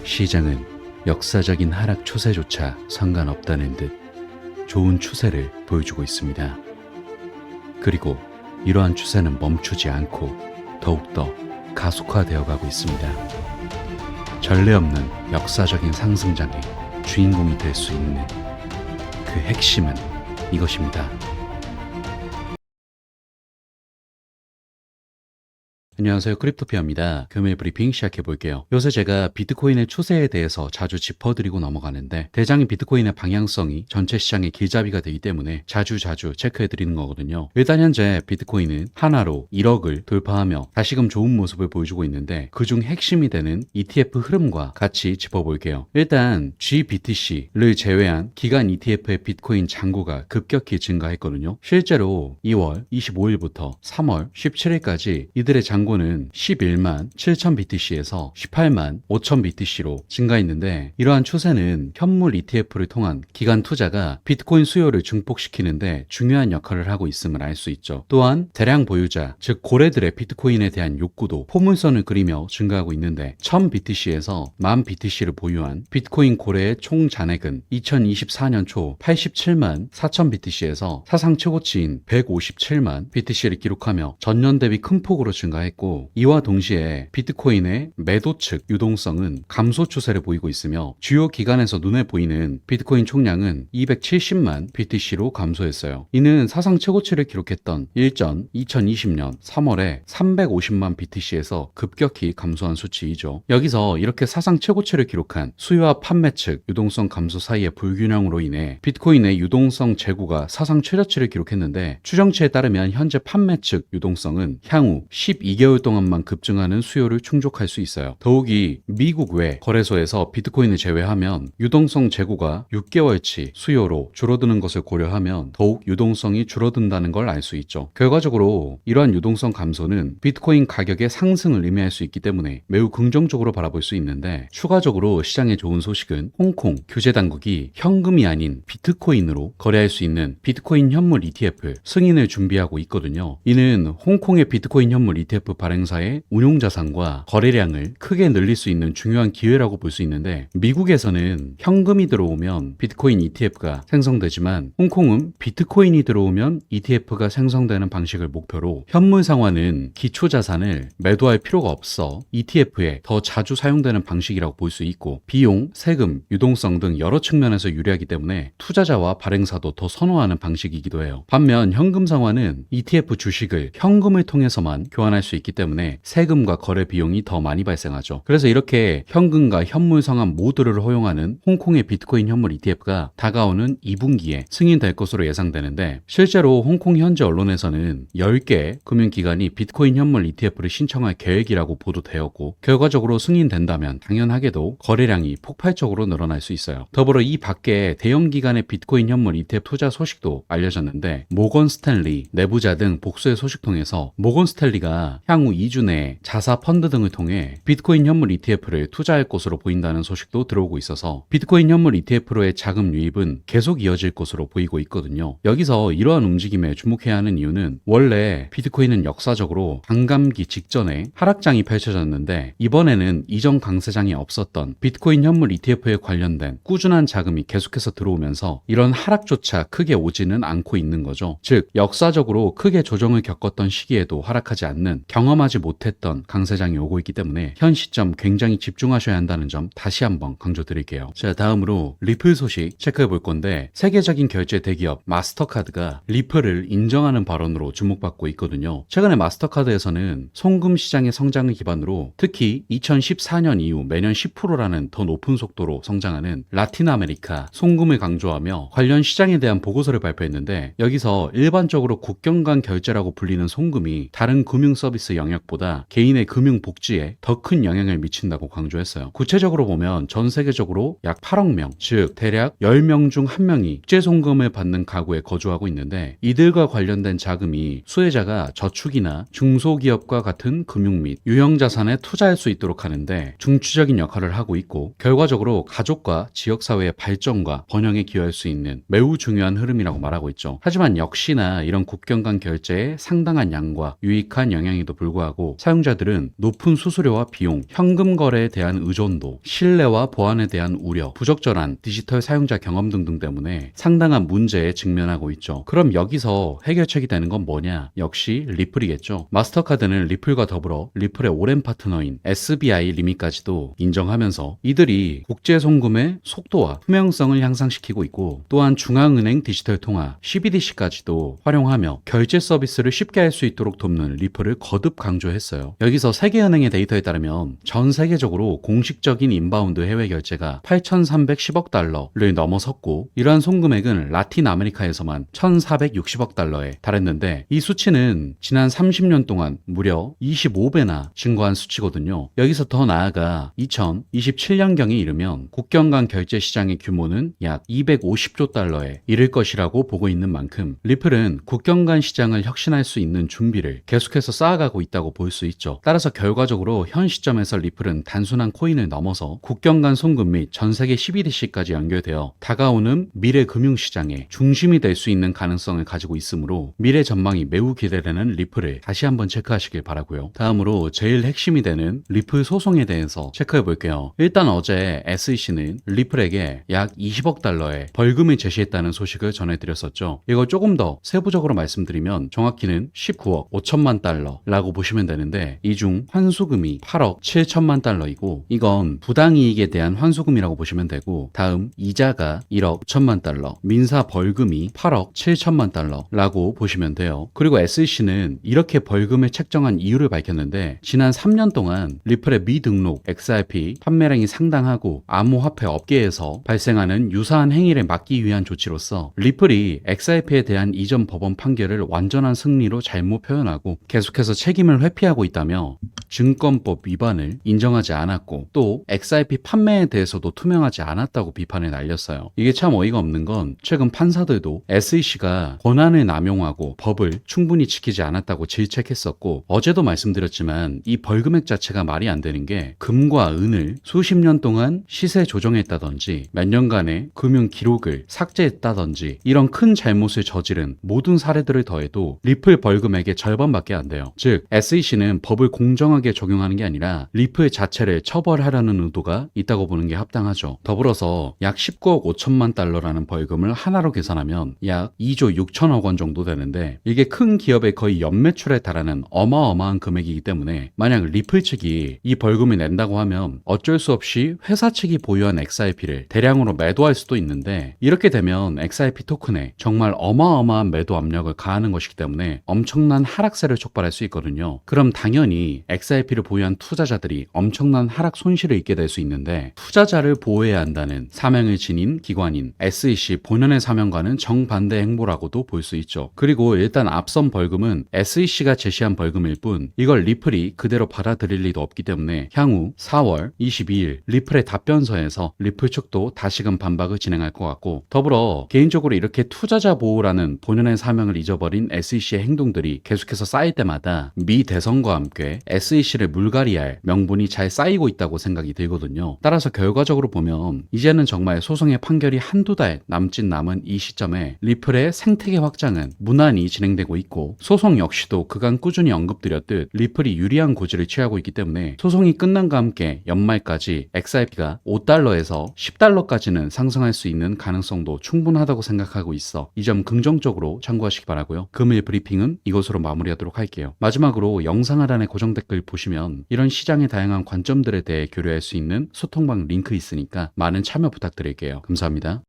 시장은 역사적인 하락 추세조차 상관없다는 듯 좋은 추세를 보여주고 있습니다. 그리고 이러한 추세는 멈추지 않고 더욱더 가속화되어 가고 있습니다. 전례 없는 역사적인 상승장의 주인공이 될 수 있는 그 핵심은 이것입니다. 안녕하세요. 크립토피아입니다. 금일 브리핑 시작해볼게요. 요새 제가 비트코인의 추세에 대해서 자주 짚어드리고 넘어가는데 대장인 비트코인의 방향성이 전체 시장의 길잡이가 되기 때문에 자주 체크해드리는 거거든요. 일단 현재 비트코인은 하나로 1억을 돌파하며 다시금 좋은 모습을 보여주고 있는데 그중 핵심이 되는 ETF 흐름과 같이 짚어볼게요. 일단 GBTC를 제외한 기간 ETF의 비트코인 잔고가 급격히 증가했거든요. 실제로 2월 25일부터 3월 17일까지 이들의 잔고는 11만 7천 BTC에서 18만 5천 BTC로 증가했는데 이러한 추세는 현물 ETF를 통한 기간 투자가 비트코인 수요를 증폭시키는데 중요한 역할을 하고 있음을 알 수 있죠. 또한 대량 보유자, 즉 고래들의 비트코인에 대한 욕구도 포물선을 그리며 증가하고 있는데 1000 BTC에서 10,000 BTC를 보유한 비트코인 고래의 총 잔액은 2024년 초 87만 4천 BTC에서 사상 최고치인 157만 BTC를 기록하며 전년 대비 큰 폭으로 증가했고 이와 동시에 비트코인의 매도 측 유동성은 감소 추세를 보이고 있으며 주요 기관에서 눈에 보이는 비트코인 총량은 270만 BTC로 감소했어요. 이는 사상 최고치를 기록했던 일전 2020년 3월에 350만 BTC에서 급격히 감소한 수치이죠. 여기서 이렇게 사상 최고치를 기록한 수요와 판매 측 유동성 감소 사이의 불균형으로 인해 비트코인의 유동성 재고가 사상 최저치를 기록했는데 추정치에 따르면 현재 판매 측 유동성은 향후 12개월 동안만 급증하는 수요를 충족할 수 있어요. 더욱이 미국 외 거래소에서 비트코인을 제외하면 유동성 재고가 6개월치 수요로 줄어드는 것을 고려하면 더욱 유동성이 줄어든다는 걸 알 수 있죠. 결과적으로 이러한 유동성 감소는 비트코인 가격의 상승을 의미할 수 있기 때문에 매우 긍정적으로 바라볼 수 있는데 추가적으로 시장에 좋은 소식은 홍콩 규제 당국이 현금이 아닌 비트코인으로 거래할 수 있는 비트코인 현물 ETF 승인을 준비하고 있거든요. 이는 홍콩의 비트코인 현물 ETF 발행사의 운용자산과 거래량을 크게 늘릴 수 있는 중요한 기회라고 볼 수 있는데 미국에서는 현금이 들어오면 비트코인 ETF가 생성되지만 홍콩은 비트코인이 들어오면 ETF가 생성되는 방식을 목표로 현물 상환은 기초자산을 매도할 필요가 없어 ETF에 더 자주 사용되는 방식이라고 볼 수 있고 비용, 세금, 유동성 등 여러 측면에서 유리하기 때문에 투자자와 발행사도 더 선호하는 방식이기도 해요. 반면 현금 상환은 ETF 주식을 현금을 통해서만 교환할 수 있기 때문에 세금과 거래 비용이 더 많이 발생하죠. 그래서 이렇게 현금과 현물 상환 모두를 허용하는 홍콩의 비트코인 현물 ETF가 다가오는 2분기에 승인될 것으로 예상되는데 실제로 홍콩 현지 언론에서는 10개 금융기관이 비트코인 현물 ETF를 신청할 계획이라고 보도되었고 결과적으로 승인된다면 당연하게도 거래량이 폭발적으로 늘어날 수 있어요. 더불어 이 밖에 대형 기관의 비트코인 현물 ETF 투자 소식도 알려졌는데 모건 스탠리, 내부자 등 복수의 소식 통해서 모건 스탠리가 향후 2주 내에 자사 펀드 등을 통해 비트코인 현물 ETF를 투자할 것으로 보인다는 소식도 들어오고 있어서 비트코인 현물 ETF로의 자금 유입은 계속 이어질 것으로 보이고 있거든요. 여기서 이러한 움직임에 주목해야 하는 이유는 원래 비트코인은 역사적으로 반감기 직전에 하락장이 펼쳐졌는데 이번에는 이전 강세장이 없었던 비트코인 현물 ETF에 관련된 꾸준한 자금이 계속해서 들어오면서 이런 하락조차 크게 오지는 않고 있는 거죠. 즉 역사적으로 크게 조정을 겪었던 시기에도 하락하지 않는 경험하지 못했던 강세장이 오고 있기 때문에 현 시점 굉장히 집중하셔야 한다는 점 다시 한번 강조드릴게요. 자, 다음으로 리플 소식 체크해 볼 건데 세계적인 결제 대기업 마스터카드가 리플을 인정하는 발언으로 주목받고 있거든요. 최근에 마스터카드에서는 송금 시장의 성장을 기반으로 특히 2014년 이후 매년 10%라는 더 높은 속도로 성장하는 라틴 아메리카 송금을 강조하며 관련 시장에 대한 보고서를 발표했는데 여기서 일반적으로 국경 간 결제라고 불리는 송금이 다른 금융 서비스 영역보다 개인의 금융 복지에 더 큰 영향을 미친다고 강조했어요. 구체적으로 보면 전 세계적으로 약 8억 명, 즉 대략 10명 중 1명이 국제 송금을 받는 가구에 거주하고 있는데 이들과 관련된 자금이 수혜자가 저축이나 중소기업과 같은 금융 및 유형자산에 투자할 수 있도록 하는데 중추적인 역할을 하고 있고 결과적으로 가족과 지역사회의 발전과 번영에 기여할 수 있는 매우 중요한 흐름이라고 말하고 있죠. 하지만 역시나 이런 국경 간 결제에 상당한 양과 유익한 영향에도 불구하고 사용자들은 높은 수수료와 비용, 현금 거래에 대한 의존도, 신뢰와 보안에 대한 우려, 부적절한 디지털 사용자 경험 등등 때문에 상당한 문제에 직면하고 있죠. 그럼 여기서 해결책이 되는 건 뭐냐? 역시 리플이겠죠. 마스터카드는 리플과 더불어 리플의 오랜 파트너인 SBI 리미까지도 인정하면서 이들이 국제 송금의 속도와 투명성을 향상시키고 있고, 또한 중앙은행 디지털 통화 CBDC까지도 활용하며 결제 서비스를 쉽게 할 수 있도록 돕는 리플을 거듭 강조했어요. 여기서 세계은행의 데이터에 따르면 전 세계적으로 공식적인 인바운드 해외 결제가 8,310억 달러를 넘어섰고, 이러한 송금액은 라틴 아메리카에서만 1,460억 달러에 달했는데, 이 수치는 지난 30년 동안 무려 25배나 증가한 수치거든요. 여기서 더 나아가 2027년경에 이르면 국경 간 결제 시장의 규모는 약 250조 달러에 이를 것이라고 보고 있는 만큼 리플은 국경 간 시장을 혁신할 수 있는 준비를 계속해서 쌓아가고 있다고 볼 수 있죠. 따라서 결과적으로 현 시점에서 리플은 단순한 코인을 넘어서 국경 간 송금 및 전 세계 CBDC까지 연결되어 다가오는 미래 금융시장의 중심이 될 수 있는 가능성을 가지고 있으므로 미래 전망이 매우 기대되는 리플을 다시 한번 체크하시길 바라고요. 다음으로 제일 핵심이 되는 리플 소송에 대해서 체크해 볼게요. 일단 어제 SEC는 리플에게 약 20억 달러의 벌금을 제시했다는 소식을 전해드렸었죠. 이걸 조금 더 세부적으로 말씀드리면 정확히는 19억 5천만 달러라고 보시면 되는데, 이 중 환수금이 8억 7천만 달러이고 이건 부당이익에 대한 환수금이라고 보시면 되고, 다음 이자가 1억 5천만 달러, 민사 벌금이 8억 7천만 달러라고 보시면 돼요. 그리고 SEC는 이렇게 벌금을 책정한 이유를 밝혔는데, 지난 3년 동안 리플의 미등록 XRP 판매량이 상당하고 암호화폐 업계에서 발생하는 유사한 행위를 막기 위한 조치로서 리플이 XRP에 대한 이전 법원 판결을 완전한 승리로 잘못 표현하고 계속해서 책임을 회피하고 있다며 증권법 위반을 인정하지 않았고, 또 XRP 판매에 대해서도 투명하지 않았다고 비판을 날렸어요. 이게 참 어이가 없는 건 최근 판사들도 SEC가 권한을 남용하고 법을 충분히 지키지 않았다고 질책했었고, 어제도 말씀드렸지만 이 벌금액 자체가 말이 안 되는 게 금과 은을 수십 년 동안 시세 조정했다든지 몇 년간의 금융 기록을 삭제했다든지 이런 큰 잘못을 저지른 모든 사례들을 더해도 리플 벌금액의 절반밖에 안 돼요. 즉 SEC는 법을 공정하게 적용하는 게 아니라 리플 자체를 처벌하려는 의도가 있다고 보는 게 합당하죠. 더불어서 약 19억 5천만 달러라는 벌금을 하나로 계산하면 약 2조 6천억 원 정도 되는데, 이게 큰 기업의 거의 연매출에 달하는 어마어마한 금액이기 때문에 만약 리플 측이 이 벌금을 낸다고 하면 어쩔 수 없이 회사 측이 보유한 XRP를 대량으로 매도할 수도 있는데, 이렇게 되면 XRP 토큰에 정말 어마어마한 매도 압력을 가하는 것이기 때문에 엄청난 하락세를 촉발할 수 있거든요. 그럼 당연히 XRP를 보유한 투자자들이 엄청난 하락 손실을 입게 될 수 있는데, 투자자를 보호해야 한다는 사명을 지닌 기관인 SEC 본연의 사명과는 정반대 행보라고도 볼 수 있죠. 그리고 일단 앞선 벌금은 SEC가 제시한 벌금일 뿐 이걸 리플이 그대로 받아들일 리도 없기 때문에 향후 4월 22일 리플의 답변서에서 리플 측도 다시금 반박을 진행할 것 같고, 더불어 개인적으로 이렇게 투자자 보호라는 본연의 사명을 잊어버린 SEC의 행동들이 계속해서 쌓일 때마다 미 대선과 함께 SEC를 물갈이할 명분이 잘 쌓이고 있다고 생각이 들거든요. 따라서 결과적으로 보면 이제는 정말 소송의 판결이 한두 달 남은 이 시점에 리플의 생태계 확장은 무난히 진행되고 있고, 소송 역시도 그간 꾸준히 언급드렸듯 리플이 유리한 고지를 취하고 있기 때문에 소송이 끝난과 함께 연말까지 XRP가 5달러에서 10달러까지는 상승할 수 있는 가능성도 충분하다고 생각하고 있어 이 점 긍정적으로 참고하시기 바라고요. 금일 브리핑은 이것으로 마무리하도록 할게요. 마지막으로 영상 하단에 고정 댓글 보시면 이런 시장의 다양한 관점들에 대해 교류할 수 있는 소통방 링크 있으니까 많은 참여 부탁드릴게요. 감사합니다.